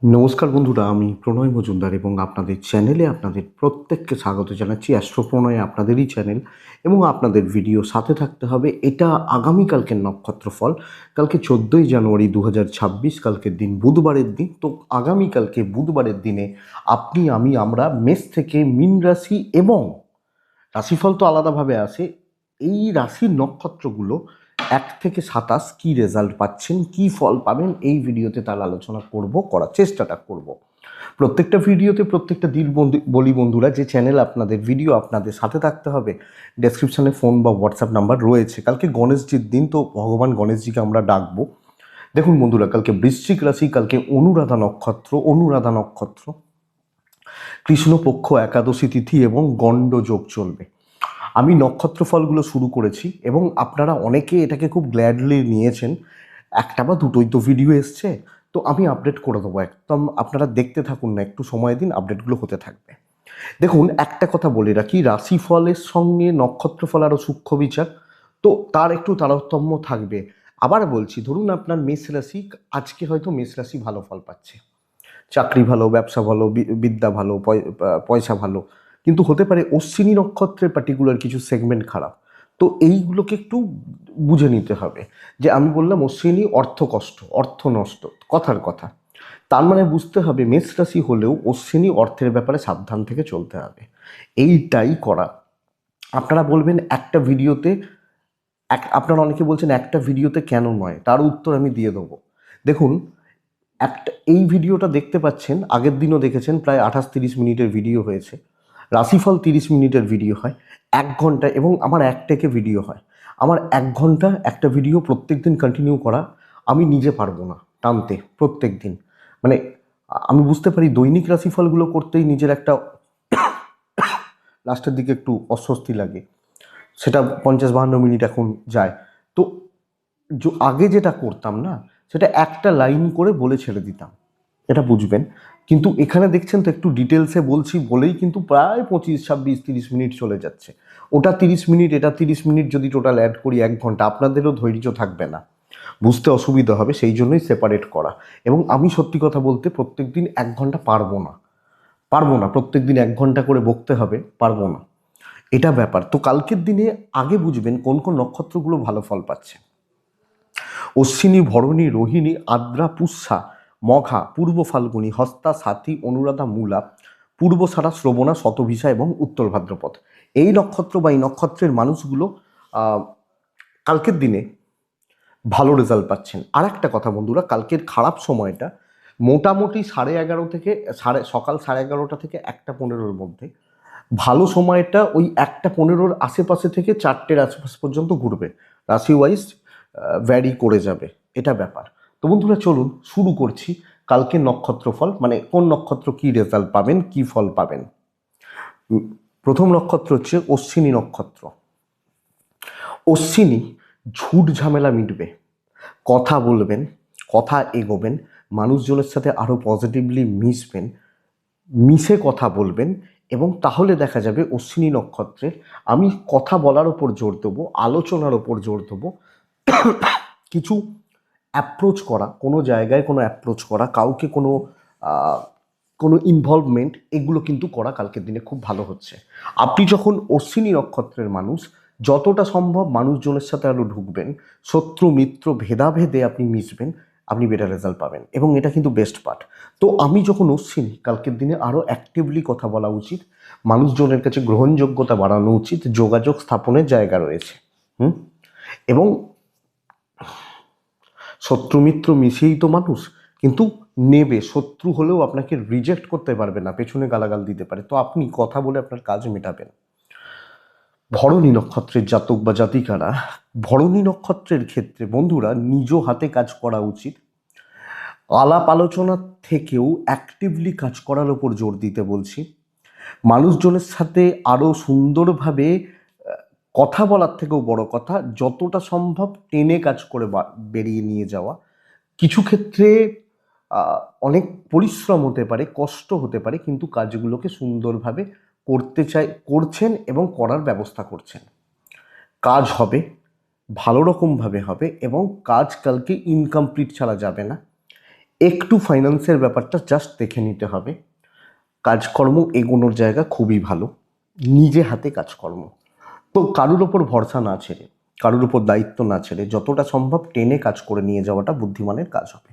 নমস্কার বন্ধুরা, আমি প্রণয় মজুমদার এবং আপনাদের চ্যানেলে আপনাদের প্রত্যেককে স্বাগত জানাচ্ছি। অ্যাস্ট্রো প্রণয় আপনাদেরই চ্যানেল এবং আপনাদের ভিডিও সাথে থাকতে হবে। এটা আগামীকালকের নক্ষত্রফল। কালকে 14ই জানুয়ারি 2026, কালকের দিন বুধবারের দিন। তো আগামীকালকে বুধবারের দিনে আপনি, আমি, আমরা মেষ থেকে মীন রাশি এবং রাশিফল তো আলাদাভাবে আসে, এই রাশির নক্ষত্রগুলো 1 থেকে 27 কী রেজাল্ট পাচ্ছেন, কী ফল পাবেন, এই ভিডিওতে তার আলোচনা করার চেষ্টাটা করব। প্রত্যেকটা ভিডিওতে প্রত্যেকটা দিন বলি বন্ধুরা, যে চ্যানেল আপনাদের ভিডিও আপনাদের সাথে থাকতে হবে, ডেসক্রিপশানে ফোন বা হোয়াটসঅ্যাপ নাম্বার রয়েছে। কালকে গণেশজির দিন, তো ভগবান গণেশজিকে আমরা ডাকবো। দেখুন বন্ধুরা, কালকে বৃশ্চিক রাশি, কালকে অনুরাধা নক্ষত্র কৃষ্ণপক্ষ একাদশী তিথি এবং গণ্ডযোগ চলবে। আমি নক্ষত্র ফলগুলো শুরু করেছি এবং আপনারা অনেকে এটাকে খুব গ্ল্যাডলি নিয়েছেন। একটা বা দুটোই তো ভিডিও এসছে, তো আমি আপডেট করে দেবো একদম। আপনারা দেখতে থাকুন না, একটু সময় দিন, আপডেটগুলো হতে থাকবে। দেখুন, একটা কথা বলে রাখি, রাশিফলের সঙ্গে নক্ষত্রফল আরও সূক্ষ্ম বিচার, তো তার একটু তারতম্য থাকবে। আবার বলছি, ধরুন আপনার মেষ রাশি, আজকে হয়তো মেষ রাশি ভালো ফল পাচ্ছে, চাকরি ভালো, ব্যবসা ভালো, বিদ্যা ভালো, পয়সা ভালো, কিন্তু হতে পারে অশ্বিনী নক্ষত্রের পার্টিকুলার কিছু সেগমেন্ট খারাপ। তো এইগুলোকে একটু বুঝে নিতে হবে। যে আমি বললাম অশ্বিনী অর্থ কষ্ট, অর্থ নষ্ট, কথার কথা, তার মানে বুঝতে হবে মেষ রাশি হলেও অশ্বিনী অর্থের ব্যাপারে সাবধান থেকে চলতে হবে। এইটাই করা। আপনারা বলবেন একটা ভিডিওতে, আপনারা অনেকে বলছেন একটা ভিডিওতে কেন নয়, তার উত্তর আমি দিয়ে দেবো। দেখুন, এই ভিডিওটা দেখতে পাচ্ছেন, আগের দিনও দেখেছেন, প্রায় 28-30 মিনিটের ভিডিও হয়েছে। রাশিফল 30 মিনিটের ভিডিও হয়, 1 ঘন্টা, এবং আমার একটাকে ভিডিও হয়। আমার 1 ঘন্টা একটা ভিডিও প্রত্যেক দিন কন্টিনিউ করা আমি নিজে পারবো না টানতে প্রত্যেক দিন। মানে আমি বুঝতে পারি দৈনিক রাশিফলগুলো করতেই নিজের একটা লাস্টের দিকে একটু অস্বস্তি লাগে, সেটা 50-52 মিনিট এখন যায়। তো আগে যেটা করতাম না, সেটা একটা লাইন করে বলে ছেড়ে দিতাম, এটা বুঝবেন। কিন্তু এখানে দেখছেন তো একটু ডিটেলসে বলছি বলেই কিন্তু প্রায় 25, 26, 30 মিনিট চলে যাচ্ছে। ওটা 30 মিনিট, এটা 30 মিনিট, যদি টোটাল অ্যাড করি 1 ঘন্টা, আপনাদেরও ধৈর্য থাকবে না, বুঝতে অসুবিধা হবে, সেই জন্যই সেপারেট করা। এবং আমি সত্যি কথা বলতে প্রত্যেক দিন 1 ঘন্টা পারবো না, প্রত্যেক দিন 1 ঘন্টা করে বকতে হবে, পারবো না, এটা ব্যাপার। তো কালকের দিনে আগে বুঝবেন কোন কোন নক্ষত্রগুলো ভালো ফল পাচ্ছে। অশ্বিনী, ভরণী, রোহিণী, আদ্রা, পুষ্যা, মঘা, পূর্ব ফাল্গুনী, হস্তা, সাথী, অনুরাধা, মূলা, পূর্বসারা, শ্রবণা, শতভিষা এবং উত্তর ভাদ্রপদ। এই নক্ষত্র বা এই নক্ষত্রের মানুষগুলো কালকের দিনে ভালো রেজাল্ট পাচ্ছেন। আর একটা কথা বন্ধুরা, কালকের খারাপ সময়টা মোটামুটি 11:30 থেকে সকাল 11:30 থেকে 1টা 15-র মধ্যে। ভালো সময়টা ওই 1টা 15-র আশেপাশে থেকে 4টের আশেপাশ পর্যন্ত ঘুরবে, রাশি ওয়াইজ ভ্যারি করে যাবে, এটা ব্যাপার। তো বন্ধুরা চলুন শুরু করছি কালকে নক্ষত্রফল, মানে কোন নক্ষত্র কি রেজাল্ট পাবেন, কি ফল পাবেন। প্রথম নক্ষত্র হচ্ছে অশ্বিনী নক্ষত্র। অশ্বিনী, ঝুট ঝামেলা মিটবে, কথা বলবেন, কথা এগোবেন, মানুষজনের সাথে আরও পজিটিভলি মিশবেন, মিশে কথা বলবেন, এবং তাহলে দেখা যাবে অশ্বিনী নক্ষত্রের, আমি কথা বলার ওপর জোর দেবো, আলোচনার ওপর জোর দেবো, কিছু অ্যাপ্রোচ করা, কোনো জায়গায় কোনো অ্যাপ্রোচ করা, কাউকে কোনো ইনভলভমেন্ট, এগুলো কিন্তু করা কালকের দিনে খুব ভালো হচ্ছে। আপনি যখন অশ্বিনী নক্ষত্রের মানুষ, যতটা সম্ভব মানুষজনের সাথে আরও ঢুকবেন, শত্রু মিত্র ভেদাভেদে আপনি মিশবেন, আপনি বেটার রেজাল্ট পাবেন, এবং এটা কিন্তু বেস্ট পার্ট। তো আমি যখন অশ্বিনী, কালকের দিনে আরও অ্যাক্টিভলি কথা বলা উচিত, মানুষজনের কাছে গ্রহণযোগ্যতা বাড়ানো উচিত, যোগাযোগ স্থাপনের জায়গা রয়েছে। এবং শত্রু মিত্র মিশিয়েই তো মানুষ, কিন্তু নেবে, শত্রু হলেও আপনাকে রিজেক্ট করতে পারবে না, পেছনে গালাগাল দিতে পারে, তো আপনি কথা বলে আপনার কাজ মেটাবেন। ভরণী নক্ষত্রের জাতক বা জাতিকারা, ভরণী নক্ষত্রের ক্ষেত্রে বন্ধুরা নিজ হাতে কাজ করা উচিত, আলাপ আলোচনার থেকেও অ্যাক্টিভলি কাজ করার ওপর জোর দিতে বলছি। মানুষজনের সাথে আরও সুন্দরভাবে কথা বলার থেকেও বড় কথা, যতটা সম্ভব টেনে কাজ করে বেরিয়ে নিয়ে যাওয়া। কিছু ক্ষেত্রে অনেক পরিশ্রম হতে পারে, কষ্ট হতে পারে, কিন্তু কাজগুলোকে সুন্দরভাবে করছেন এবং করার ব্যবস্থা করছেন। কাজ হবে, ভালো রকমভাবে হবে, এবং কাজ কালকে ইনকমপ্লিট ছাড়া যাবে না। একটু ফাইন্যান্সের ব্যাপারটা জাস্ট দেখে নিতে হবে। কাজকর্ম এগোনোর জায়গা খুবই ভালো, নিজে হাতে কাজকর্ম। তো কারুর ওপর ভরসা না ছেড়ে, কারুর ওপর দায়িত্ব না ছেড়ে যতটা সম্ভব টেনে কাজ করে নিয়ে যাওয়াটা বুদ্ধিমানের কাজ হবে।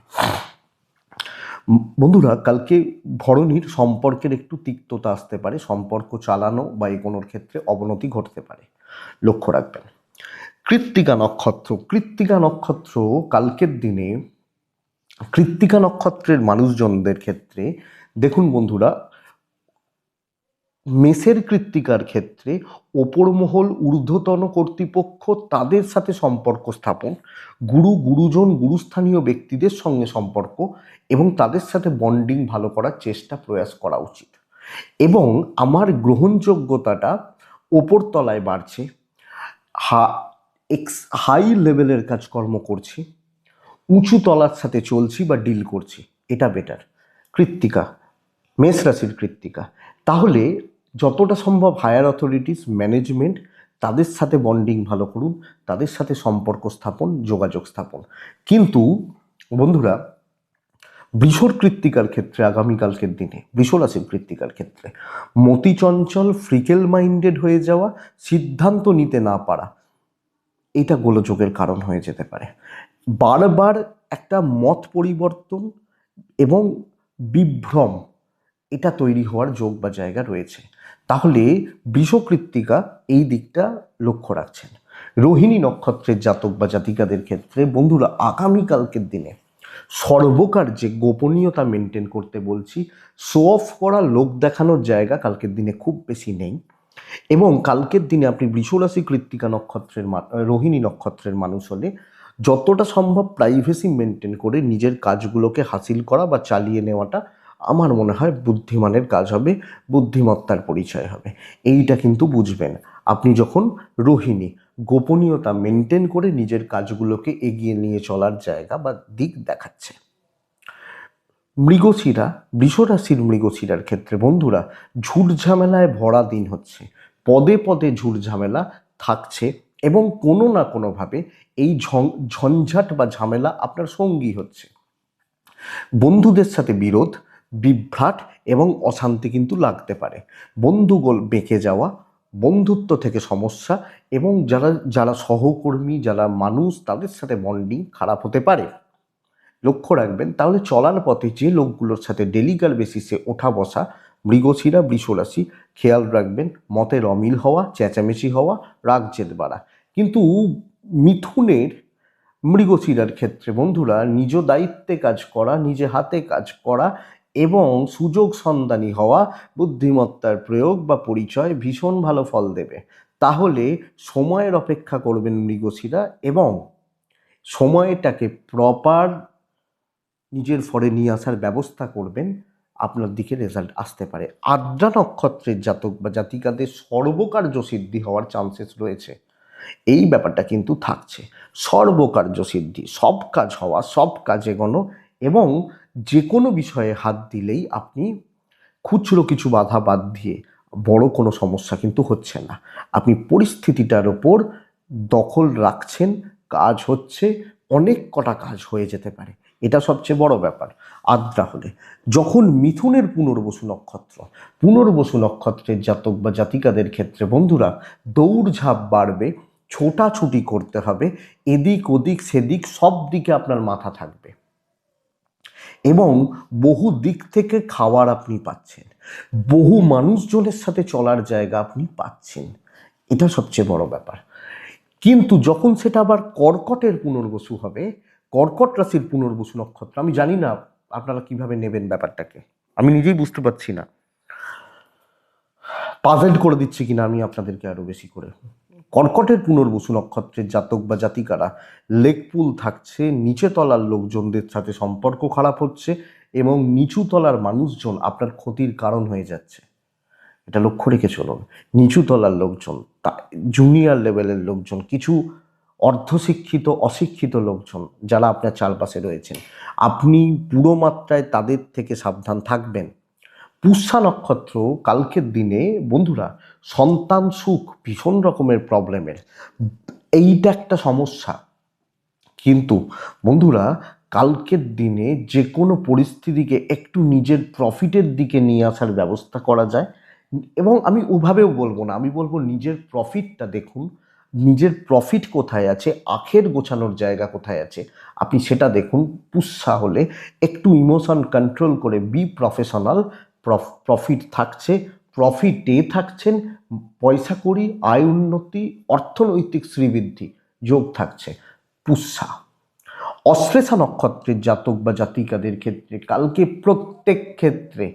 বন্ধুরা, কালকে ভরণীর সম্পর্কের একটু তিক্ততা আসতে পারে, সম্পর্ক চালানো বা এগোনোর ক্ষেত্রে অবনতি ঘটতে পারে, লক্ষ্য রাখবেন। কৃত্তিকা নক্ষত্র, কৃত্তিকা নক্ষত্র কালকের দিনে কৃত্তিকা নক্ষত্রের মানুষজনদের ক্ষেত্রে দেখুন বন্ধুরা, মেষের কৃত্তিকার ক্ষেত্রে ওপর মহল, ঊর্ধ্বতন কর্তৃপক্ষ, তাদের সাথে সম্পর্ক স্থাপন, গুরুজন, গুরুস্থানীয় ব্যক্তিদের সঙ্গে সম্পর্ক এবং তাদের সাথে বন্ডিং ভালো করার চেষ্টা প্রয়াস করা উচিত। এবং আমার গ্রহণযোগ্যতাটা ওপর তলায় বাড়ছে, হাই লেভেলের কাজকর্ম করছি, উঁচু তলার সাথে চলছি বা ডিল করছি, এটা বেটার। কৃত্তিকা, মেষ রাশির কৃত্তিকা, তাহলে যতটা সম্ভব হায়ার অথরিটিস, ম্যানেজমেন্ট, তাদের সাথে বন্ডিং ভালো করুন, তাদের সাথে সম্পর্ক স্থাপন, যোগাযোগ স্থাপন। কিন্তু বন্ধুরা, বৃষর কৃত্তিকার ক্ষেত্রে আগামীকালকের দিনে, বৃষ রাশির কৃত্তিকার ক্ষেত্রে মতিচঞ্চল, ফ্রিকেল মাইন্ডেড হয়ে যাওয়া, সিদ্ধান্ত নিতে না পারা, এটা গোলযোগের কারণ হয়ে যেতে পারে। বারবার একটা মত পরিবর্তন এবং বিভ্রম, এটা তৈরি হওয়ার যোগ বা জায়গা রয়েছে। তাহলে বৃষকৃত্তিকা এই দিকটা লক্ষ্য রাখছেন। রোহিণী নক্ষত্রের জাতক বা জাতিকাদের ক্ষেত্রে বন্ধুরা, আগামীকালকের দিনে সর্বকার্যে গোপনীয়তা মেনটেন করতে বলছি। শো অফ করা, লোক দেখানোর জায়গা কালকের দিনে খুব বেশি নেই। এবং কালকের দিনে আপনি বৃষরাশি, কৃত্তিকা নক্ষত্রের, রোহিণী নক্ষত্রের মানুষ হলে যতটা সম্ভব প্রাইভেসি মেনটেন করে নিজের কাজগুলোকে হাসিল করা বা চালিয়ে নেওয়াটা আমার মনে হয় বুদ্ধিমানের কাজ হবে, বুদ্ধিমত্তার পরিচয় হবে। এইটা কিন্তু বুঝবেন, আপনি যখন রোহিণী, গোপনীয়তা মেনটেন করে নিজের কাজগুলোকে এগিয়ে নিয়ে চলার জায়গা বা দিক দেখাচ্ছে। মৃগশিরা, বৃষরাশির মৃগশিরার ক্ষেত্রে বন্ধুরা, ঝুট ঝামেলায় ভরা দিন হচ্ছে, পদে পদে ঝুট ঝামেলা থাকছে এবং কোনো না কোনোভাবে এই ঝঞ্ঝাট বা ঝামেলা আপনার সঙ্গী হচ্ছে। বন্ধুদের সাথে বিরোধ, বিভ্রাট এবং অশান্তি কিন্তু লাগতে পারে। বন্ধুগোল বেঁকে যাওয়া, বন্ধুত্ব থেকে সমস্যা এবং যারা সহকর্মী, যারা মানুষ, তাদের সাথে বন্ডিং খারাপ হতে পারে, লক্ষ্য রাখবেন। তাহলে চলার পথে যে লোকগুলোর সাথে ডেলিগাল বেসিসে ওঠা বসা, মৃগশিরা, বৃষরাশি, খেয়াল রাখবেন মতের অমিল হওয়া, চেঁচামেচি হওয়া, রাগ জেদ বাড়া। কিন্তু মিথুনের, মৃগশিরার ক্ষেত্রে বন্ধুরা, নিজ দায়িত্বে কাজ করা, নিজে হাতে কাজ করা এবং সুযোগ সন্ধানী হওয়া, বুদ্ধিমত্তার প্রয়োগ বা পরিচয় ভীষণ ভালো ফল দেবে। তাহলে সময়ের অপেক্ষা করবেন মৃগশিরা এবং সময়টাকে প্রপার নিজের ফরে নিয়ে আসার ব্যবস্থা করবেন, আপনার দিকে রেজাল্ট আসতে পারে। আদ্রা নক্ষত্রের জাতক বা জাতিকাদের সর্বকার্য সিদ্ধি হওয়ার চান্সেস রয়েছে, এই ব্যাপারটা কিন্তু থাকছে। সর্বকার্য সিদ্ধি, সব কাজ হওয়া, সব কাজ এগোনো এবং যে কোনো বিষয়ে হাত দিলেই আপনি খুচরো কিছু বাধা বাদ দিয়ে বড় কোনো সমস্যা কিন্তু হচ্ছে না, আপনি পরিস্থিতিটার ওপর দখল রাখছেন, কাজ হচ্ছে, অনেক কটা কাজ হয়ে যেতে পারে, এটা সবচেয়ে বড় ব্যাপার। আদ্রা হলে যখন মিথুনের পুনর্বসু নক্ষত্র, পুনর্বসু নক্ষত্রের জাতক বা জাতিকাদের ক্ষেত্রে বন্ধুরা, দৌড়ঝাঁপ বাড়বে, ছোটাছুটি করতে হবে, এদিক ওদিক সেদিক সব দিকে আপনার মাথা থাকবে এবং বহু দিক থেকে খাবার আপনি পাচ্ছেন, বহু মানুষজনের সাথে চলার জায়গা আপনি পাচ্ছেন, এটা সবচেয়ে বড় ব্যাপার। কিন্তু যখন সেটা আবার কর্কটের পুনর্বসু হবে, কর্কট রাশির পুনর্বসু নক্ষত্র, আমি জানি না আপনারা কিভাবে নেবেন ব্যাপারটাকে, আমি নিজেই বুঝতে পারছি না, পাজেল করে দিচ্ছি কিনা আমি আপনাদেরকে আরো বেশি করে। কর্কটের পুনর্বসু নক্ষত্রের জাতক বা জাতিকারা লেকপুল থাকছে, নিচে তলার লোকজনদের সাথে সম্পর্ক খারাপ হচ্ছে এবং নিচু তলার মানুষজন আপনার ক্ষতির কারণ হয়ে যাচ্ছে, এটা লক্ষ্য রেখে চলুন। নিচু তলার লোকজন, জুনিয়র লেভেলের লোকজন, কিছু অর্ধশিক্ষিত, অশিক্ষিত লোকজন যারা আপনার চারপাশে রয়েছেন, আপনি পুরো মাত্রায় তাদের থেকে সাবধান থাকবেন। পুষ্যা নক্ষত্র কালকের দিনে বন্ধুরা, সন্তান সুখ ভীষণ রকমের প্রবলেমের, এইটা একটা সমস্যা। কিন্তু বন্ধুরা, কালকের দিনে যে কোনো পরিস্থিতিকে একটু নিজের প্রফিটের দিকে নিয়ে আসার ব্যবস্থা করা যায়। এবং আমি ওভাবেও বলবো না, আমি বলবো নিজের প্রফিটটা দেখুন, নিজের প্রফিট কোথায় আছে, আখের গোছানোর জায়গা কোথায় আছে আপনি সেটা দেখুন। পুষ্যা হলে একটু ইমোশন কন্ট্রোল করে বি প্রফেশনাল। প্রফিট থাকছে, প্রফিটে থাকছেন, পয়সা কড়ি, আয় উন্নতি, অর্থনৈতিক শ্রীবৃদ্ধি যোগ থাকছে। পুষ্যা অশ্লেষা নক্ষত্রের জাতক বা জাতিকাদের ক্ষেত্রে কালকে প্রত্যেক ক্ষেত্রে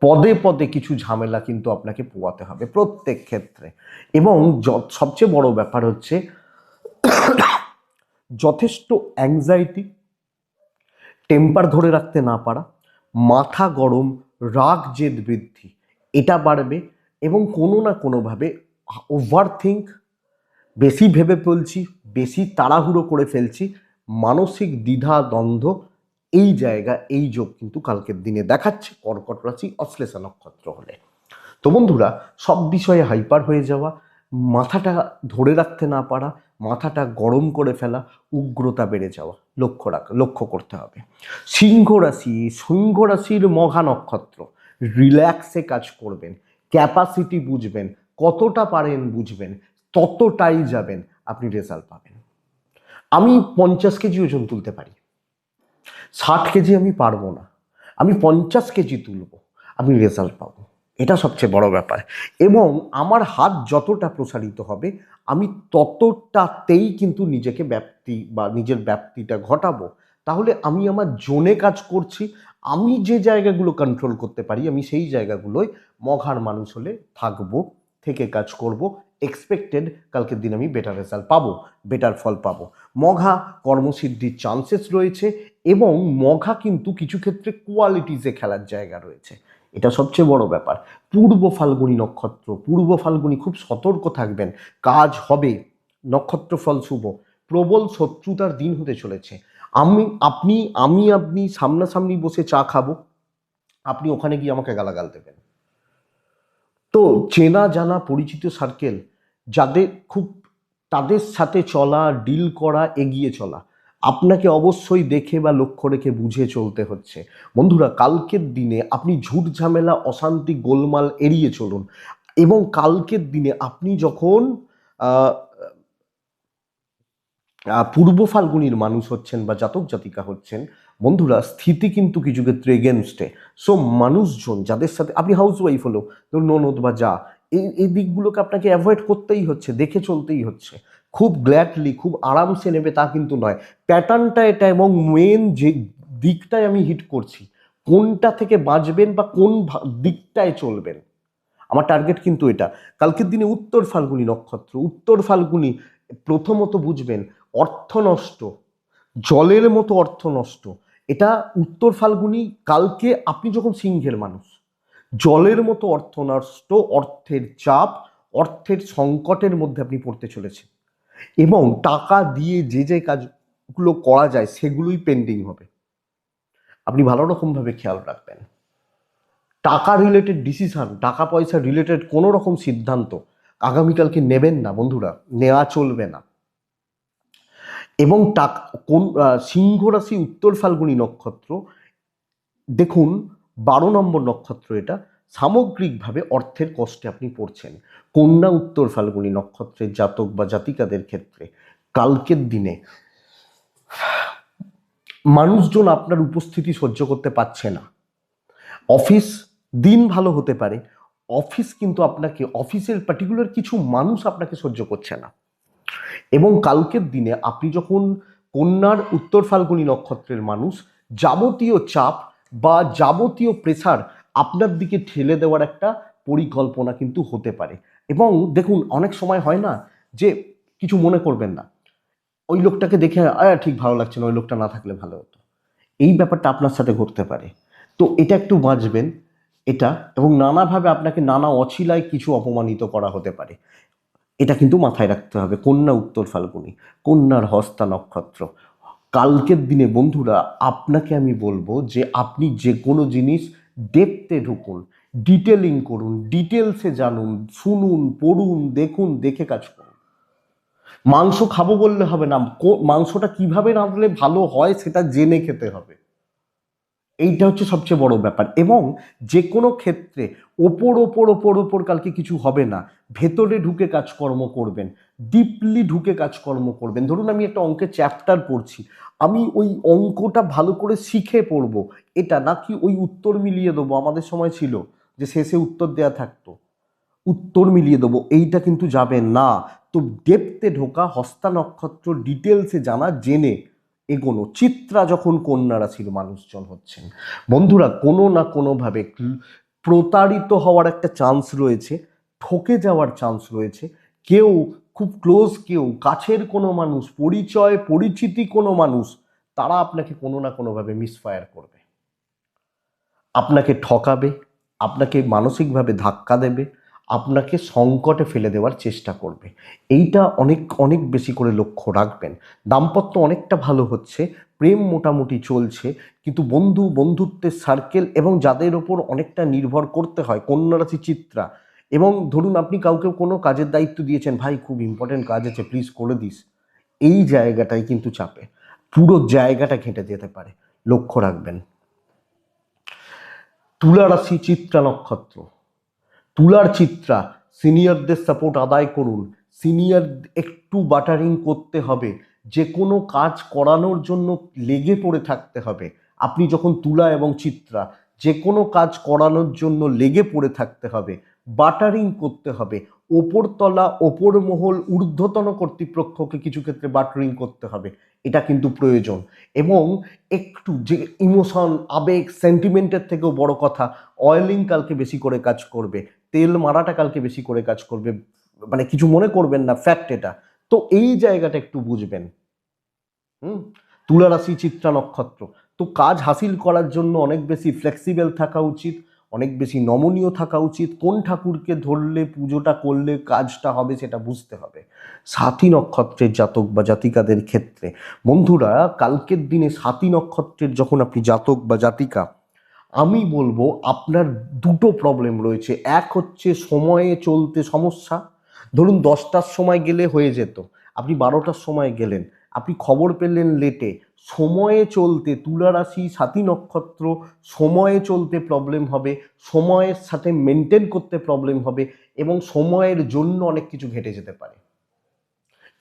পদে পদে কিছু ঝামেলা কিন্তু আপনাকে পোয়াতে হবে প্রত্যেক ক্ষেত্রে। এবং সবচেয়ে বড় ব্যাপার হচ্ছে যথেষ্ট অ্যাংজাইটি, টেম্পার ধরে রাখতে না পারা, মাথা গরম, রাগ জেদ বৃদ্ধি এটা বাড়বে। এবং কোনো না কোনোভাবে ওভার থিঙ্ক, বেশি ভেবে ফেলছি, বেশি তাড়াহুড়ো করে ফেলছি, মানসিক দ্বিধা দ্বন্দ্ব, এই জায়গা এই যোগ কিন্তু কালকের দিনে দেখাচ্ছে কর্কট রাশি অশ্লেষা নক্ষত্র হলে। তো বন্ধুরা, সব বিষয়ে হাইপার হয়ে যাওয়া, মাথাটা ধরে রাখতে না পারা, মাথাটা গরম করে ফেলা, উগ্রতা বেড়ে যাওয়া লক্ষ্য করতে হবে। সিংহ রাশির মঘা নক্ষত্র, রিল্যাক্সে কাজ করবেন, ক্যাপাসিটি বুঝবেন, কতটা পারেন বুঝবেন, ততটাই যাবেন, আপনি রেজাল্ট পাবেন। আমি 50 কেজি ওজন তুলতে পারি, 60 কেজি আমি পারবো না, আমি 50 কেজি তুলবো, আমি রেজাল্ট পাবো, এটা সবচেয়ে বড় ব্যাপার। এবং আমার হাত যতটা প্রসারিত হবে আমি ততটাতেই কিন্তু নিজেকে ব্যাপ্তি বা নিজের ব্যাপ্তিটা ঘটাবো। তাহলে আমি আমার জোনে কাজ করছি, আমি যে জায়গাগুলো কন্ট্রোল করতে পারি আমি সেই জায়গাগুলোয় মঘার মানুষ হলে থাকবো, থেকে কাজ করব, এক্সপেক্টেড কালকের দিন আমি বেটার রেজাল্ট পাবো, বেটার ফল পাবো। মঘা কর্মসিদ্ধির চান্সেস রয়েছে এবং মঘা কিন্তু কিছু ক্ষেত্রে কোয়ালিটিসে খেলার জায়গা রয়েছে, এটা সবচেয়ে বড় ব্যাপার। পূর্ব ফাল্গুনী নক্ষত্র, পূর্ব ফাল্গুনী খুব সতর্ক থাকবেন, কাজ হবে, নক্ষত্র ফল শুভ। প্রবল শত্রুতার দিন হতে চলেছে। আপনি সামনাসামনি বসে চা খাবো, আপনি ওখানে গিয়ে আমাকে গালাগাল দেবেন। তো চেনা জানা পরিচিত সার্কেল যাদের খুব, তাদের সাথে চলা, ডিল করা, এগিয়ে চলা আপনাকে অবশ্যই দেখে বা লক্ষ্য রেখে বুঝে চলতে হচ্ছে। বন্ধুরা, কালকের দিনে আপনি ঝুট ঝামেলা, অশান্তি, গোলমাল এড়িয়ে চলুন। এবং কালকের দিনে আপনি যখন পূর্ব ফাল্গুনির মানুষ হচ্ছেন বা জাতক জাতিকা হচ্ছেন, বন্ধুরা স্থিতি কিন্তু কিছু ক্ষেত্রে এগেনস্টে। সো মানুষজন যাদের সাথে আপনি হাউস ওয়াইফ হলো, ধরুন ননদ বা যা, এই দিকগুলোকে আপনাকে অ্যাভয়েড করতেই হচ্ছে, দেখে চলতেই হচ্ছে। খুব গ্ল্যাডলি, খুব আরামসে নেবে তা কিন্তু নয়, প্যাটার্নটা এটা। এবং মেন যে দিকটায় আমি হিট করছি, কোনটা থেকে বাঁচবেন বা কোন দিকটায় চলবেন, আমার টার্গেট কিন্তু এটা। কালকের দিনে উত্তর ফাল্গুনী নক্ষত্র, উত্তর ফাল্গুনী প্রথমত বুঝবেন অর্থ নষ্ট, জলের মতো অর্থ নষ্ট। এটা উত্তর ফাল্গুনী, কালকে আপনি যখন সিংহের মানুষ, জলের মতো অর্থ নষ্ট, অর্থের চাপ, অর্থের সংকটের মধ্যে আপনি পড়তে চলেছেন। এবং টাকা দিয়ে যে যে কাজগুলো করা যায় সেগুলোই পেন্ডিং হবে, আপনি ভালো রকমভাবে খেয়াল রাখবেন। টাকা রিলেটেড ডিসিশন, টাকা পয়সা রিলেটেড কোনো রকম সিদ্ধান্ত আগামীকালকে নেবেন না বন্ধুরা, নেওয়া চলবে না। এবং কোন সিংহ রাশি উত্তর ফাল্গুনী নক্ষত্র, দেখুন 12 নম্বর নক্ষত্র এটা, সামগ্রিকভাবে অর্থের কষ্টে আপনি পড়ছেন। কন্যা উত্তর ফাল্গুনী নক্ষত্রের জাতক বা জাতিকাদের ক্ষেত্রে কালকের দিনে মানুষজন আপনার উপস্থিতি সহ্য করতে পারছে না। অফিস দিন ভালো হতে পারে, অফিস কিন্তু আপনাকে, অফিসের পার্টিকুলার কিছু মানুষ আপনাকে সহ্য করছে না। এবং কালকের দিনে আপনি যখন কন্যার উত্তর ফাল্গুনী নক্ষত্রের মানুষ, যাবতীয় চাপ বা যাবতীয় প্রেসার আপনার দিকে ঠেলে দেওয়ার একটা পরিকল্পনা কিন্তু হতে পারে। এবং দেখুন, অনেক সময় হয় না যে কিছু মনে করবেন না, ওই লোকটাকে দেখে ঠিক ভালো লাগছে না, ওই লোকটা না থাকলে ভালো হতো, এই ব্যাপারটা আপনার সাথে ঘটতে পারে। তো এটা একটু বাঁচবেন এটা। এবং নানাভাবে আপনাকে নানা অছিলায় কিছু অপমানিত করা হতে পারে, এটা কিন্তু মাথায় রাখতে হবে। কন্যা উত্তর ফাল্গুনী, কন্যার হস্তা নক্ষত্র, কালকের দিনে বন্ধুরা আপনাকে আমি বলবো যে আপনি যে কোনো জিনিস ডেপথে ঢুকুন, ডিটেলিং করুন, ডিটেলসে জানুন, শুনুন, পড়ুন, দেখুন, দেখে কাজ করুন। মাংস খাবো বললে হবে না, মাংসটা কিভাবে রাঁধলে ভালো হয় সেটা জেনে খেতে হবে। এইটা হচ্ছে সবচেয়ে বড় ব্যাপার। এবং যে কোনো ক্ষেত্রে ওপর ওপর ওপর ওপর কালকে কিছু হবে না, ভেতরে ঢুকে কাজকর্ম করবেন, ডিপলি ঢুকে কাজকর্ম করবেন। ধরুন আমি একটা অঙ্কের চ্যাপ্টার পড়ছি, আমি ওই অঙ্কটা ভালো করে শিখে পড়বো, এটা নাকি ওই উত্তর মিলিয়ে দেবো। আমাদের সময় ছিল যে শেষে উত্তর দেয়া থাকতো, উত্তর মিলিয়ে দেবো, এইটা কিন্তু যাবে না। তো ডেপথে ঢোকা, হস্তা নক্ষত্র ডিটেলসে জানা, জেনে এগোনো। চিত্রা যখন কন্যা রাশির মানুষজন হচ্ছেন, বন্ধুরা কোনো না কোনোভাবে প্রতারিত হওয়ার একটা চান্স রয়েছে, ঠকে যাওয়ার চান্স রয়েছে। কেউ খুব ক্লোজ, কেউ কাছের কোনো মানুষ, পরিচয় পরিচিতি কোনো মানুষ, তারা আপনাকে কোনো না কোনোভাবে মিসফায়ার করবে, আপনাকে ঠকাবে, আপনাকে মানসিকভাবে ধাক্কা দেবে, আপনাকে সংকটে ফেলে দেওয়ার চেষ্টা করবে। এইটা অনেক অনেক বেশি করে লক্ষ্য রাখবেন। দাম্পত্য অনেকটা ভালো হচ্ছে, প্রেম মোটামুটি চলছে, কিন্তু বন্ধুত্বের সার্কেল এবং যাদের ওপর অনেকটা নির্ভর করতে হয়, কন্যা রাশি চিত্রা। এবং ধরুন আপনি কাউকে কোনো কাজের দায়িত্ব দিয়েছেন, ভাই খুব ইম্পর্টেন্ট কাজ আছে প্লিজ করে দিস, এই জায়গাটাই কিন্তু চাপে, পুরো জায়গাটা ঘেঁটে যেতে পারে, লক্ষ্য রাখবেন। তুলা রাশি চিত্রা নক্ষত্র, তুলার চিত্রা, সিনিয়রদের সাপোর্ট আদায় করুন, সিনিয়র একটু বাটারিং করতে হবে, যে কোনো কাজ করানোর জন্য লেগে পড়ে থাকতে হবে। আপনি যখন তুলা এবং চিত্রা, যে কোনো কাজ করানোর জন্য লেগে পড়ে থাকতে হবে, বাটারিং করতে হবে, ওপরতলা ওপর মহল ঊর্ধ্বতন কর্তৃপক্ষকে কিছু ক্ষেত্রে বাটারিং করতে হবে, এটা কিন্তু প্রয়োজন। এবং একটু যে ইমোশন, আবেগ, সেন্টিমেন্টের থেকেও বড় কথা, অয়েলিং কালকে বেশি করে কাজ করবে, তেল মারাটা কালকে বেশি করে কাজ করবে, মানে কিছু মনে করবেন না, ফ্যাক্ট এটা। তো এই জায়গাটা একটু বুঝবেন। তুলা রাশি চিত্রা নক্ষত্র, তো কাজ হাসিল করার জন্য অনেক বেশি ফ্লেক্সিবল থাকা উচিত, অনেক বেশি নমনীয় থাকা উচিত, কোন ঠাকুরকে ধরলে পুজোটা করলে কাজটা হবে সেটা বুঝতে হবে। সাথী নক্ষত্রের জাতক বা জাতিকাদের ক্ষেত্রে বন্ধুরা, কালকের দিনে সাথী নক্ষত্রের যখন আপনি জাতক বা জাতিকা, আমি বলবো আপনার দুটো প্রবলেম রয়েছে। এক হচ্ছে সময়ে চলতে সমস্যা, ধরুন 10টার সময় গেলে হয়ে যেত, আপনি 12টার সময় গেলেন, আপনি খবর পেলেন লেটে। সময়ে চলতে তুলা রাশি সাথী নক্ষত্র, সময়ে চলতে প্রবলেম হবে, সময়ের সাথে মেনটেন করতে প্রবলেম হবে, এবং সময়ের জন্য অনেক কিছু ঘটে যেতে পারে,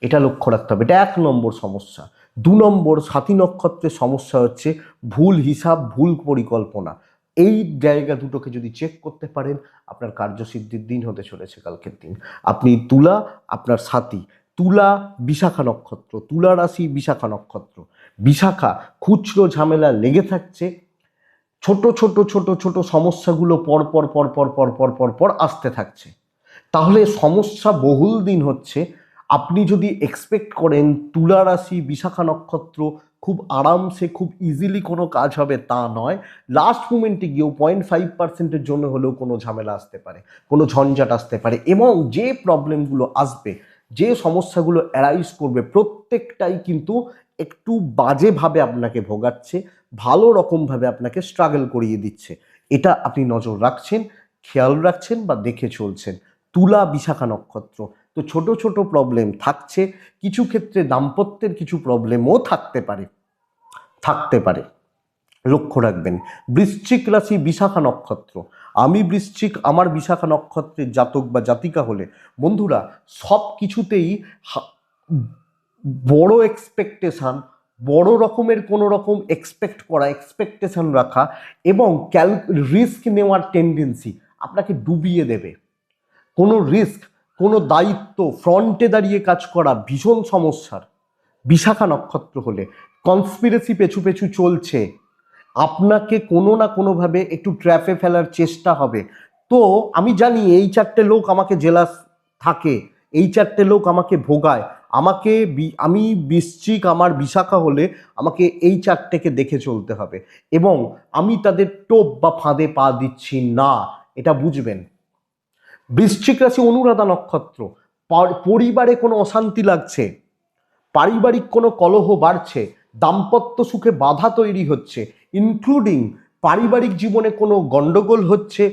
এটা লক্ষ্য রাখতে হবে। এটা 1 নম্বর সমস্যা। 2 নম্বর সাথী নক্ষত্রের সমস্যা হচ্ছে ভুল হিসাব, ভুল পরিকল্পনা। এই জায়গা দুটোকে যদি চেক করতে পারেন, আপনার কার্যসিদ্ধির দিন হতে চলেছে কালকের দিন। আপনি তুলা, আপনার সাথী, তুলা বিশাখা নক্ষত্র, তুলা রাশি বিশাখা নক্ষত্র, বিশাখা খুচরো ঝামেলা লেগে থাকছে, ছোট ছোট ছোট ছোট সমস্যাগুলো পর পর পর পর পর পর পর পর আসতে থাকছে। তাহলে সমস্যা বহুল দিন হচ্ছে। আপনি যদি এক্সপেক্ট করেন তুলা রাশি বিশাখা নক্ষত্র খুব আরামসে খুব ইজিলি কোনো কাজ হবে, তা নয়। লাস্ট মোমেন্টে গিয়েও 0.5%-এর জন্য হলেও কোনো ঝামেলা আসতে পারে, কোনো ঝঞ্ঝাট আসতে পারে, এবং যে প্রবলেমগুলো আসবে, যে সমস্যাগুলো অ্যারাইজ করবে, প্রত্যেকটাই কিন্তু একটু বাজেভাবে আপনাকে ভোগাচ্ছে, ভালো রকমভাবে আপনাকে স্ট্রাগল করিয়ে দিচ্ছে। এটা আপনি নজর রাখছেন, খেয়াল রাখছেন বা দেখে চলছেন। তুলা বিশাখা নক্ষত্র, তো ছোট ছোট প্রবলেম থাকছে, কিছু ক্ষেত্রে দাম্পত্যের কিছু প্রবলেমও থাকতে পারে, লক্ষ্য রাখবেন। বৃশ্চিক রাশি বিশাখা নক্ষত্র, আমি বৃশ্চিক, আমার বিশাখা নক্ষত্রের জাতক বা জাতিকা হলে বন্ধুরা, সব কিছুতেই বড় এক্সপেকটেশন, বড় রকমের কোনো রকম এক্সপেক্ট করা, এক্সপেকটেশন রাখা এবং রিস্ক নেওয়ার টেন্ডেন্সি আপনাকে ডুবিয়ে দেবে। কোনো রিস্ক, কোনো দায়িত্ব, ফ্রন্টে দাঁড়িয়ে কাজ করা ভীষণ সমস্যার। বিশাখা নক্ষত্র হলে কনস্পিরেসি পেছু পেছু চলছে, আপনাকে কোনো না কোনোভাবে একটু ট্র্যাপে ফেলার চেষ্টা হবে। তো আমি জানি এই 4টে লোক আমাকে জেলাস থাকে, এই 4টে লোক আমাকে ভোগায়, আমাকে আমি বৃশ্চিক, আমার বিশাখা হলে আমাকে এই 4টেকে দেখে চলতে হবে, এবং আমি তাদের টোপ বা ফাঁদে পা দিচ্ছি না, এটা বুঝবেন। বৃশ্চিক রাশি অনুরাধা নক্ষত্র, পরিবারে কোনো অশান্তি লাগছে, পারিবারিক কোনো কলহ বাড়ছে, দাম্পত্য সুখে বাধা তৈরি হচ্ছে, ইনক্লুডিং পারিবারিক জীবনে কোনো গন্ডগোল হচ্ছে,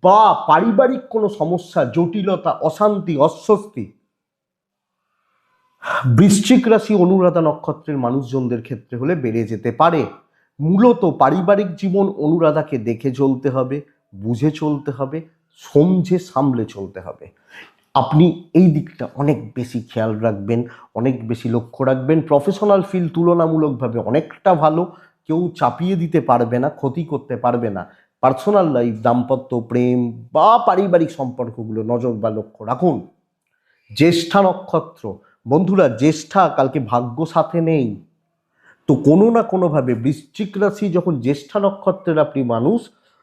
বা পারিবারিক কোনো সমস্যা, জটিলতা, অশান্তি, অস্বস্তি, বৃশ্চিক রাশি অনুরাধা নক্ষত্রের মানুষজনদের ক্ষেত্রে হলে বেড়ে যেতে পারে। মূলত পারিবারিক জীবন অনুরাধাকে দেখে চলতে হবে, বুঝে চলতে হবে, সমঝে সামলে চলতে হবে। আপনি এই দিকটা অনেক বেশি খেয়াল রাখবেন, অনেক বেশি লক্ষ্য রাখবেন। প্রফেশনাল ফিল্ড তুলনামূলকভাবে অনেকটা ভালো, কেউ চাপিয়ে দিতে পারবে না, ক্ষতি করতে পারবে না। পার্সোনাল লাইফ, দাম্পত্য, প্রেম বা পারিবারিক সম্পর্কগুলো নজর বা লক্ষ্য রাখুন। জ্যেষ্ঠা নক্ষত্র, বন্ধুরা জ্যেষ্ঠা কালকে ভাগ্য সাথে নেই, তো কোনো না কোনোভাবে বৃশ্চিক রাশি যখন জ্যেষ্ঠা নক্ষত্রের আপনি মানুষ,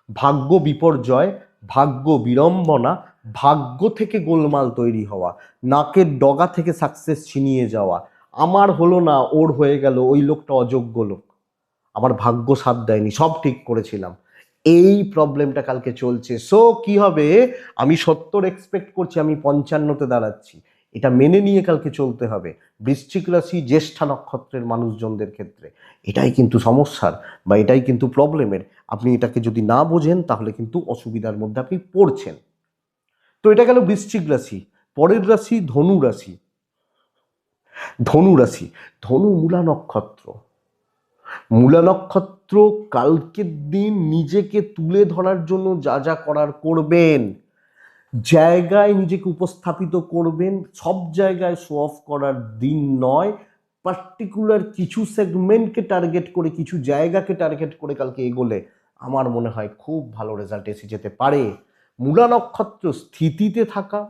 ভাগ্য বিপর্যয়, ভাগ্য বিড়ম্বনা, ভাগ্য থেকে গোলমাল তৈরি হওয়া, নাকের ডগা থেকে সাকসেস ছিনিয়ে যাওয়া, আমার হলো না ওর হয়ে গেল, ওই লোকটা অযোগ্য লোক, আমার ভাগ্য সাথ দেয়নি, সব ঠিক করেছিলাম, এই প্রবলেমটা কালকে চলছে। সো কি হবে, আমি 70 এক্সপেক্ট করছি, আমি 55-তে দাঁড়াচ্ছি, এটা মেনে নিয়ে কালকে চলতে হবে বৃশ্চিক রাশি জ্যেষ্ঠা নক্ষত্রের মানুষজনদের ক্ষেত্রে। এটাই কিন্তু সমস্যার বা এটাই কিন্তু প্রবলেমের। আপনি এটাকে যদি না বোঝেন তাহলে কিন্তু অসুবিধার মধ্যে আপনি পড়ছেন। তো এটা গেল বৃশ্চিক রাশি। পরের রাশি ধনু রাশি। ধনু রাশি, ধনু মূলা নক্ষত্র। মূলা নক্ষত্র কালকের দিন নিজেকে তুলে ধরার জন্য যা যা করার করবেন, জায়গায় নিজেকে উপস্থাপিত করবেন, সব জায়গায় শো অফ করার দিন নয়, পার্টিকুলার কিছু সেগমেন্টকে টার্গেট করে, কিছু জায়গাকে টার্গেট করে কালকে এগোলে আমার মনে হয় খুব ভালো রেজাল্ট এসে যেতে পারে। মূলা নক্ষত্র স্থিতিতে থাকা,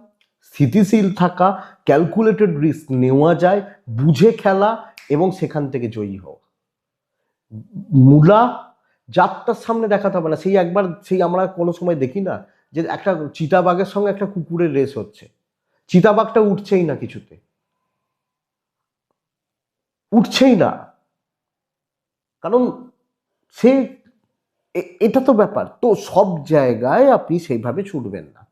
স্থিতিশীল থাকা, ক্যালকুলেটেড রিস্ক নেওয়া যায়, বুঝে খেলা এবং সেখান থেকে জয়ী হওয়া। মূলা যাত্রার সামনে দেখাতে হবে না, সেই একবার সেই আমরা কোনো সময় দেখি না যে একটা চিতাবাঘের সঙ্গে একটা কুকুরের রেস হচ্ছে, চিতাবাঘটা উঠছেই না, কিছুতে উঠছেই না, কারণ সে এটা তো ব্যাপার। তো সব জায়গায় আপনি সেইভাবে ছুটবেন না।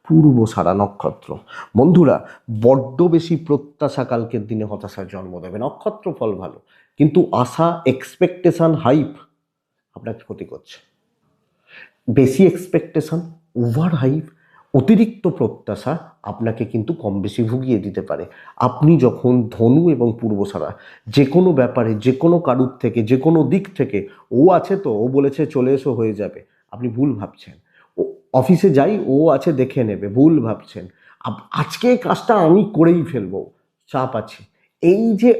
পূর্বসারা নক্ষত্র, বন্ধুরা বড্ড বেশি প্রত্যাশা কালকের দিনে হতাশার জন্ম দেবে। নক্ষত্র ফল ভালো, কিন্তু আশা, এক্সপেকটেশন, হাইপ আপনাকে ক্ষতি করছে। বেশি এক্সপেকটেশন, ওভার হাইপ, অতিরিক্ত প্রত্যাশা আপনাকে কিন্তু কম বেশি ভুগিয়ে দিতে পারে। আপনি যখন ধনু এবং পূর্বসারা যে কোনো ব্যাপারে, যে কোনো কারুর থেকে, যে কোনো দিক থেকে, ও আছে তো, ও বলেছে চলে এসো হয়ে যাবে, আপনি ভুল ভাবছেন। ও অফিসে যাই, ও আছে দেখে নেবে, ভুল ভাবছেন। আজকে কাজটা আমি করেই ফেলবো, চাপ আছে, এই যে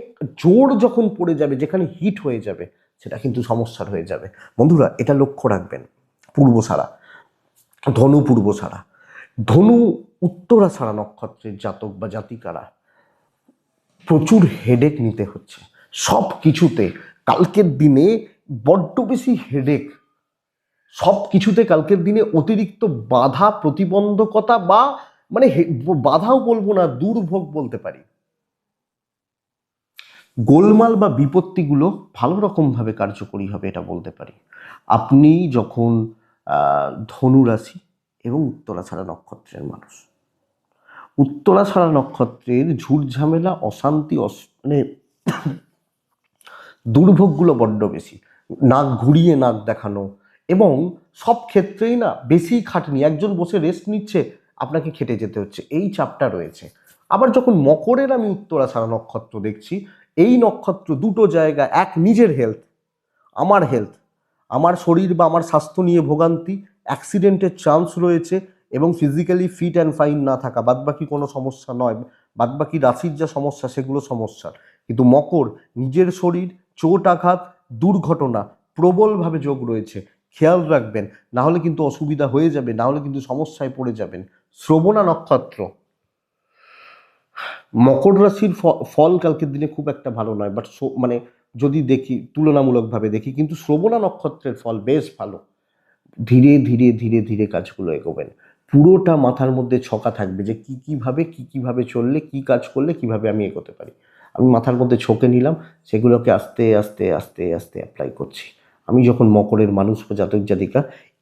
জোর যখন পড়ে যাবে, যেখানে হিট হয়ে যাবে, সেটা কিন্তু সমস্যার হয়ে যাবে। বন্ধুরা এটা লক্ষ্য রাখবেন। পূর্বসারা, ধনু পূর্বসারা, ধনু উত্তরাষাঢ়া নক্ষত্রের জাতক বা জাতিকারা প্রচুর হেডেক নিতে হচ্ছে সব কিছুতে। কালকের দিনে বড্ড বেশি হেডেক, সব কিছুতে কালকের দিনে অতিরিক্ত বাধা, প্রতিবন্ধকতা বা মানে বাধাও বলবো না, দুর্ভোগ বলতে পারি। গোলমাল বা বিপত্তিগুলো ভালো রকমভাবে কার্যকরী হবে এটা বলতে পারি। আপনি যখন ধনু রাশি এবং উত্তরাষাঢ়া নক্ষত্রের মানুষ, উত্তরাষাঢ়া নক্ষত্রের ঝুট ঝামেলা, অশান্তি, মানে দুর্ভোগগুলো বড্ড বেশি, নাক ঘুরিয়ে নাক দেখানো, এবং সব ক্ষেত্রেই না বেশি খাটনি, একজন বসে রেস্ট নিচ্ছে, আপনাকে খেটে যেতে হচ্ছে, এই চাপটা রয়েছে। আবার যখন মকরের আমি উত্তরাষাঢ়া নক্ষত্র দেখছি, এই নক্ষত্র দুটো জায়গা, এক নিজের হেলথ, আমার হেলথ, আমার শরীর বা আমার স্বাস্থ্য নিয়ে ভোগান্তি, অ্যাক্সিডেন্টের চান্স রয়েছে, এবং ফিজিক্যালি ফিট অ্যান্ড ফাইন না থাকা, বাদবাকি কোনো সমস্যা নয়, বাদবাকি রাশির যা সমস্যা সেগুলো সমস্যা। কিন্তু মকর, নিজের শরীর, চোট আঘাত, দুর্ঘটনা প্রবলভাবে যোগ রয়েছে, খেয়াল রাখবেন, না হলে কিন্তু অসুবিধা হয়ে যাবে, না হলে কিন্তু সমস্যায় পড়ে যাবেন। শ্রবণা নক্ষত্র, মকর রাশির ফল কালকের দিনে খুব একটা ভালো নয়, বাট মানে যদি দেখি তুলনামূলকভাবে দেখি, কিন্তু শ্রবণা নক্ষত্রের ফল বেশ ভালো। ধীরে ধীরে ধীরে ধীরে কাজগুলো এগোবেন, পুরোটা মাথার মধ্যে ছকা থাকবে যে কী কীভাবে চললে, কী কাজ করলে কিভাবে আমি এগোতে পারি। আমি মাথার মধ্যে ছকে নিলাম, সেগুলোকে আস্তে আস্তে আস্তে আস্তে অ্যাপ্লাই করছি। আমি যখন মকরের মানুষ বা জাতক জাতিকা,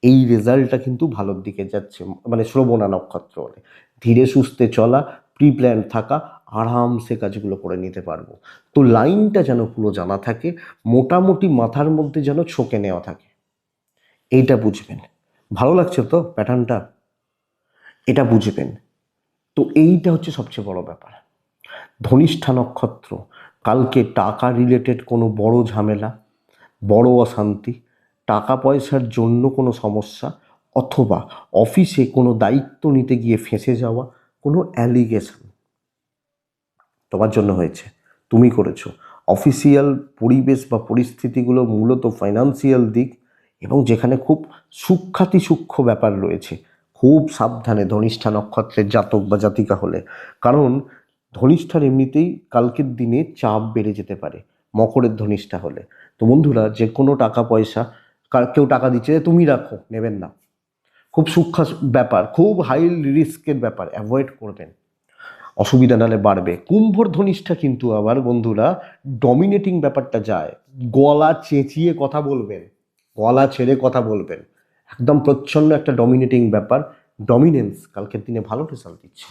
এই রেজাল্টটা কিন্তু ভালোর দিকে যাচ্ছে, মানে শ্রবণা নক্ষত্র হলে ধীরে সুস্থে চলা, প্রি প্ল্যান থাকা, আরামসে কাজগুলো করে নিতে পারবো। তো লাইনটা যেন পুরো জানা থাকে, মোটামুটি মাথার মধ্যে যেন ছকে নেওয়া থাকে, এইটা বুঝবেন। ভালো লাগছে তো প্যাটার্নটা, এটা বুঝবেন। তো এইটা হচ্ছে সবচেয়ে বড় ব্যাপার। ধনিষ্ঠা নক্ষত্র, কালকে টাকা রিলেটেড কোনো বড় ঝামেলা, বড় অশান্তি, টাকা পয়সার জন্য কোনো সমস্যা, অথবা অফিসে কোনো দায়িত্ব নিতে গিয়ে ফেঁসে যাওয়া, কোনো অ্যালিগেশন তোমার জন্য হয়েছে, তুমি করেছো। অফিসিয়াল পরিবেশ বা পরিস্থিতিগুলো মূলত ফাইন্যান্সিয়াল দিক, এবং যেখানে খুব সূক্ষ্মাতি সূক্ষ্ম ব্যাপার রয়েছে। খুব সাবধানে ধনিষ্ঠা নক্ষত্রের জাতক বা জাতিকা হলে, কারণ ধনিষ্ঠার এমনিতেই কালকের দিনে চাপ বেড়ে যেতে পারে মকরের ধনিষ্ঠা হলে। তো বন্ধুরা, যে কোনো টাকা পয়সা, কেউ টাকা দিচ্ছে তুমি রাখো, নেবেন না, খুব সূক্ষ্ম ব্যাপার, খুব হাই রিস্কের ব্যাপার, অ্যাভয়েড করবেন, অসুবিধা নালে বাড়বে। কুম্ভর ধনিষ্ঠা কিন্তু আবার বন্ধুরা ডমিনেটিং ব্যাপারটা যায়, গলা চেঁচিয়ে কথা বলবেন, গলা ছেড়ে কথা বলবেন, একদম প্রচ্ছন্ন একটা ডমিনেটিং ব্যাপার, ডমিনেন্স কালকের দিনে ভালো রেজাল্ট দিচ্ছে।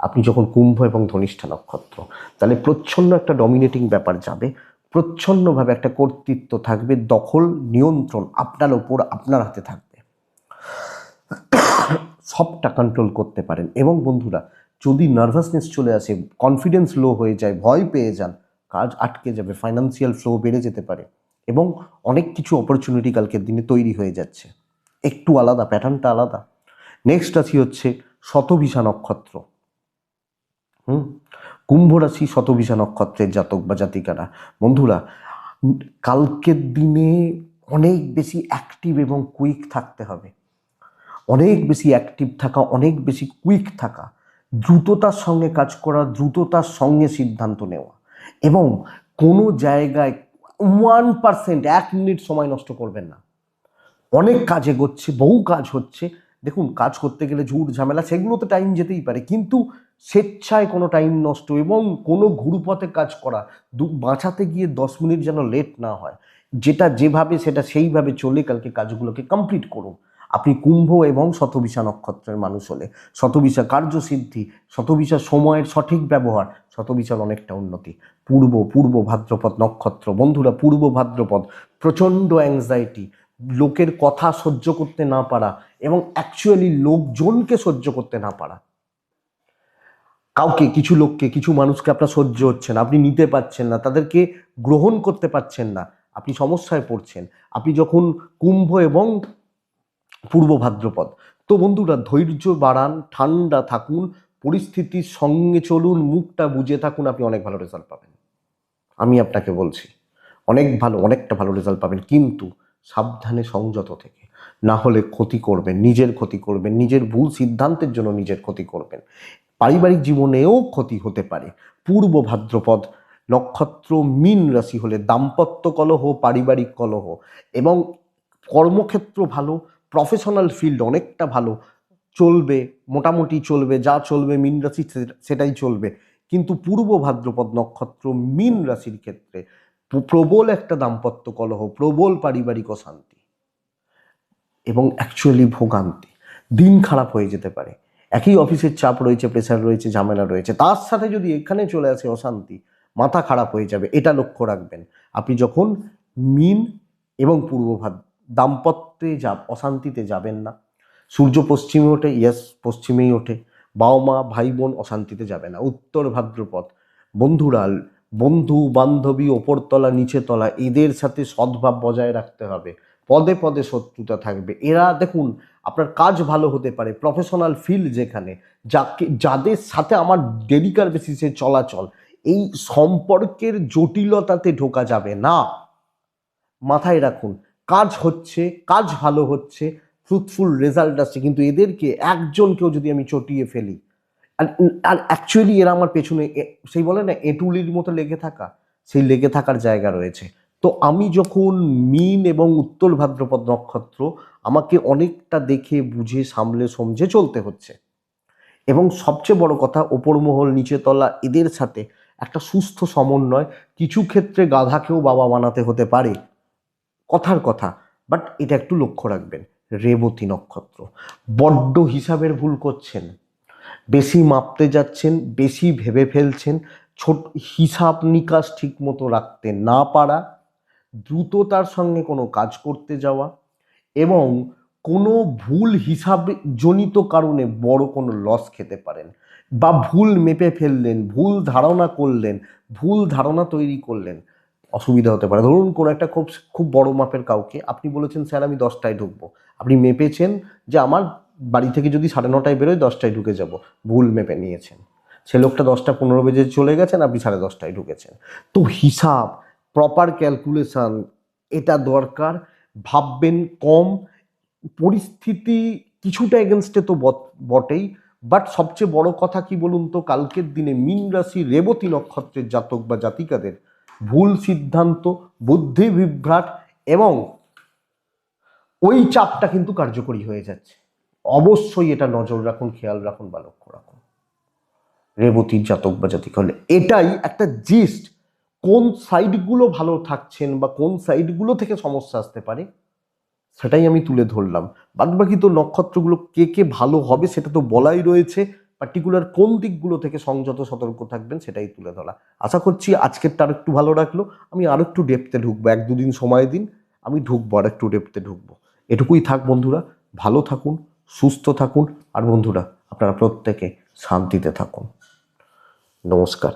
আপনি যখন কুম্ভ এবং ধনিষ্ঠা নক্ষত্র, তাহলে প্রচ্ছন্ন একটা ডমিনেটিং ব্যাপার যাবে, প্রচ্ছন্নভাবে একটা কর্তৃত্ব থাকবে, দখল নিয়ন্ত্রণ আপনার ওপর আপনার হাতে থাকবে, সবটা কন্ট্রোল করতে পারেন। এবং বন্ধুরা, যদি নার্ভাসনেস চলে আসে, কনফিডেন্স লো হয়ে যায়, ভয় পেয়ে যান, কাজ আটকে যাবে, ফাইন্যান্সিয়াল ফ্লো বেড়ে যেতে পারে, এবং অনেক কিছু অপরচুনিটি কালকের দিনে তৈরি হয়ে যাচ্ছে। একটু আলাদা, প্যাটার্নটা আলাদা। নেক্সট রাশি হচ্ছে শতভিষা নক্ষত্র। কুম্ভ রাশি শতভিষা নক্ষত্রের জাতক বা জাতিকারা, বন্ধুরা কালকের দিনে অনেক বেশি অ্যাক্টিভ এবং কুইক থাকতে হবে, অনেক বেশি অ্যাক্টিভ থাকা, অনেক বেশি কুইক থাকা, দ্রুততার সঙ্গে কাজ করা, দ্রুততার সঙ্গে সিদ্ধান্ত নেওয়া, এবং কোনো জায়গায় 1%, 1 মিনিট সময় নষ্ট করবেন না। অনেক কাজ এগোচ্ছে, বহু কাজ হচ্ছে, দেখুন কাজ করতে গেলে ঝুট ঝামেলা, সেগুলোতে টাইম যেতেই পারে, কিন্তু স্বেচ্ছায় কোনো টাইম নষ্ট এবং কোনো ঘুরপথে কাজ করা, বাঁচাতে গিয়ে 10 মিনিট যেন লেট না হয়, যেটা যেভাবে সেটা সেইভাবে চলে কালকে কাজগুলোকে কমপ্লিট করুন। আপনি কুম্ভ এবং শতভিষা নক্ষত্রের মানুষ হলে, শতভিষা কার্যসিদ্ধি, শতভিষা সময়ের সঠিক ব্যবহার, শতভিষার অনেকটা উন্নতি। পূর্ব ভাদ্রপদ নক্ষত্র, বন্ধুরা পূর্ব ভাদ্রপদ, প্রচণ্ড অ্যাংজাইটি, লোকের কথা সহ্য করতে না পারা, এবং অ্যাকচুয়ালি লোকজনকে সহ্য করতে না পারা, কাউকে, কিছু লোককে, কিছু মানুষকে আপনার সহ্য হচ্ছে না, আপনি নিতে পারছেন না, তাদেরকে গ্রহণ করতে পারছেন না, আপনি সমস্যায় পড়ছেন। আপনি যখন কুম্ভ এবং পূর্ব ভাদ্রপদ, তো বন্ধুরা ধৈর্য বাড়ান, ঠান্ডা থাকুন, পরিস্থিতির সঙ্গে চলুন, মুখটা বুঝে থাকুন, আপনি অনেক ভালো রেজাল্ট পাবেন। আমি আপনাকে বলছি, অনেকটা ভালো রেজাল্ট পাবেন, কিন্তু সাবধানে, সংযত থেকে, না হলে ক্ষতি করবেন, নিজের ক্ষতি করবেন, নিজের ভুল সিদ্ধান্তের জন্য নিজের ক্ষতি করবেন, পারিবারিক জীবনেও ক্ষতি হতে পারে। পূর্ব ভাদ্রপদ নক্ষত্র মীন রাশি হলে দাম্পত্য কলহ, পারিবারিক কলহ, এবং কর্মক্ষেত্র ভালো, প্রফেশনাল ফিল্ড অনেকটা ভালো চলবে, মোটামুটি চলবে, যা চলবে মীন রাশি সেটাই চলবে। কিন্তু পূর্ব ভাদ্রপদ নক্ষত্র মীন রাশির ক্ষেত্রে প্রবল একটা দাম্পত্য কলহ, প্রবল পারিবারিক অশান্তি, এবং অ্যাকচুয়ালি ভোগান্তি, দিন খারাপ হয়ে যেতে পারে। একই অফিসের চাপ রয়েছে, প্রেশার রয়েছে, ঝামেলা রয়েছে, তার সাথে যদি এখানে চলে আসে অশান্তি, মাথা খারাপ হয়ে যাবে, এটা লক্ষ্য রাখবেন। আপনি যখন মীন এবং পূর্ব দাম্পত্যে অশান্তিতে যাবেন না। সূর্য পশ্চিমে ওঠে, ইয়েস পশ্চিমেই ওঠে, বাবা মা ভাই বোন অশান্তিতে যাবে না। উত্তর ভাদ্রপদ, বন্ধুরা বন্ধু বান্ধবী, ওপরতলা নিচেতলা, এদের সাথে সদ্ভাব বজায় রাখতে হবে, পদে পদে শত্রুতা থাকবে। এরা দেখুন আপনার কাজ ভালো হতে পারে, প্রফেশনাল ফিল্ড যেখানে, যাদের সাথে আমার ডেলিকার বেসিসে চলাচল, এই সম্পর্কের জটিলতাতে ঢোকা যাবে না। মাথায় রাখুন, কাজ হচ্ছে, কাজ ভালো হচ্ছে, ফ্রুটফুল রেজাল্ট আসছে, কিন্তু এদেরকে একজনকেও যদি আমি চটিয়ে ফেলি, আর অ্যাকচুয়ালি এরা আমার পেছনে, সেই বলে না এঁটুলির মতো লেগে থাকা, সেই লেগে থাকার জায়গা রয়েছে। তো আমি যখন মীন এবং উত্তর ভাদ্রপদ নক্ষত্র, আমাকে অনেকটা দেখে বুঝে সামলে সমঝে চলতে হচ্ছে। এবং সবচেয়ে বড় কথা, ওপর মহল নিচে তলা এদের সাথে একটা সুস্থ সমন্বয়, কিছু ক্ষেত্রে গাধাকেও বাবা বানাতে হতে পারে, কথার কথা, বাট এটা একটু লক্ষ্য রাখবেন। রেবতী নক্ষত্র, বড্ড হিসাবের ভুল করছেন, বেশি মাপতে যাচ্ছেন, বেশি ভেবে ফেলছেন, ছোট হিসাব নিকাশ ঠিক মতো রাখতে না পারা, দ্রুততার সঙ্গে কোনো কাজ করতে যাওয়া, এবং কোনো ভুল হিসাব জনিত কারণে বড় কোনো লস খেতে পারেন। বা ভুল মেপে ফেললেন, ভুল ধারণা করলেন, ভুল ধারণা তৈরি করলেন, অসুবিধা হতে পারে। ধরুন কোনো একটা খুব খুব বড় মাপের কাউকে আপনি বলেছেন স্যার আমি 10টায় ঢুকবো, আপনি মেপেছেন যে আমার বাড়ি থেকে যদি 9:30টায় বেরোয় 10টায় ঢুকে যাব, ভুল মেপে নিয়েছেন। সে লোকটা 10টা 15 বেজে চলে গেছেন, আপনি 10:30টায় ঢুকেছেন। তো হিসাব, প্রপার ক্যালকুলেশন, এটা দরকার। ভাববেন কম, পরিস্থিতি কিছুটা এগেনস্টে তো বটেই, বাট সবচেয়ে বড় কথা কি বলুন তো, কালকের দিনে মীন রাশি রেবতী নক্ষত্রের জাতক বা জাতিকাদের ভুল সিদ্ধান্ত, বুদ্ধি বিভ্রাট এবং ওই চাপটা কিন্তু কার্যকরী হয়ে যাচ্ছে। অবশ্যই এটা নজর রাখুন, খেয়াল রাখুন বা লক্ষ্য রাখুন রেবতীর জাতক বা জাতিকা হলে। এটাই একটা জিস্ট, কোন সাইডগুলো ভালো থাকছেন বা কোন সাইডগুলো থেকে সমস্যা আসতে পারে সেটাই আমি তুলে ধরলাম। বাদবাকি তো নক্ষত্রগুলো কে কে ভালো হবে সেটা তো বলাই রয়েছে, পার্টিকুলার কোন দিকগুলো থেকে সংযত সতর্ক থাকবেন সেটাই তুলে ধরা। আশা করছি আজকেরটা আর একটু ভালো রাখলো। আমি আরো একটু ডেপথে ঢুকবো, 1-2 দিন সময় দিন, আমি ঢুকবো, আর একটু ডেপথে ঢুকবো। এটুকুই থাক বন্ধুরা, ভালো থাকুন, সুস্থ থাকুন, আর বন্ধুরা আপনারা প্রত্যেকে শান্তিতে থাকুন। নমস্কার।